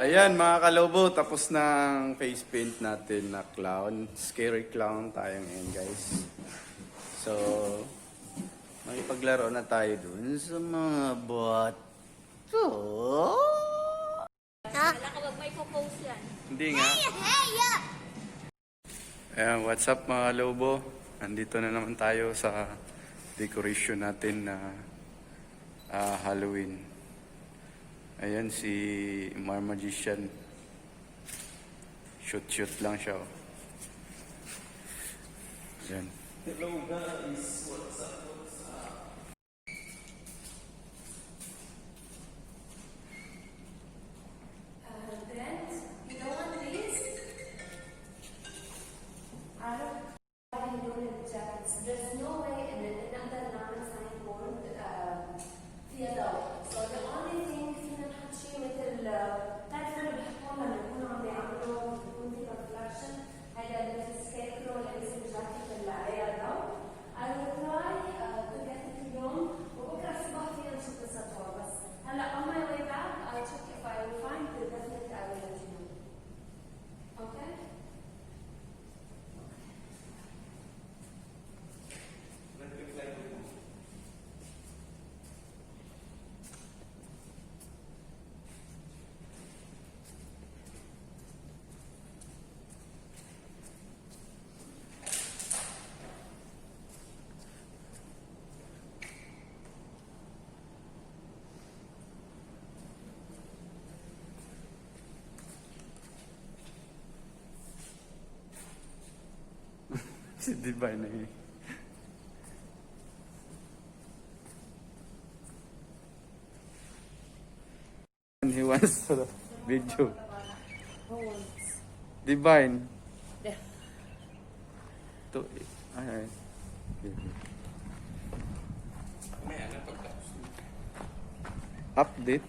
Ayan mga kalobo, tapos na ang face paint natin na clown. Scary clown tayo ngayon guys. So, makipaglaro na tayo dun sa mga bato. Wala ka wag may post yan. Hindi nga. Ayan, what's up mga kalobo? Andito na naman tayo sa decoration natin na Halloween. Ayan si Magician. Shoot lang siya. Oh. Ayan. Hello guys, what's up? There's no way in another non-sign board في ضوء. So the only thing فينا نحط شيء مثل تعرف اللي بيحطوها لما يكونوا عم يعملوا بيكون في reflection هذا مثل scarecrow اللي بيصير جاكيت اللي عليها ضوء. I will try to get it اليوم وبكره الصبح فينا نشوف السطور بس هلا on my way back I'll check if I will find the definite I will let you know. Okay? Si Divine na yun. He wants to video. Who wants? Divine. To, ay. Update.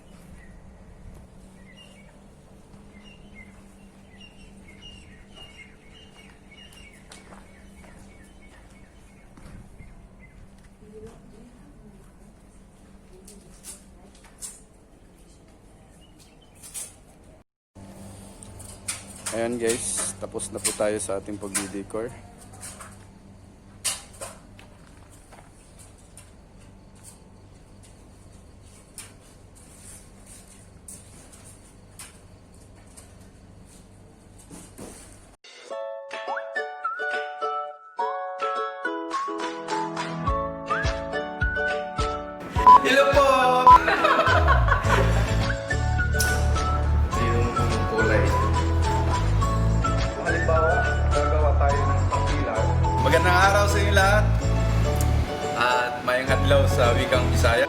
Ayan guys, tapos na po tayo sa ating pag-decor. Hello po! Yung kulay. Halimbawa, gagawa tayo ng pangkilaw. Magandang araw sa inyo lahat. At mayang adlaw sa wikang Bisaya.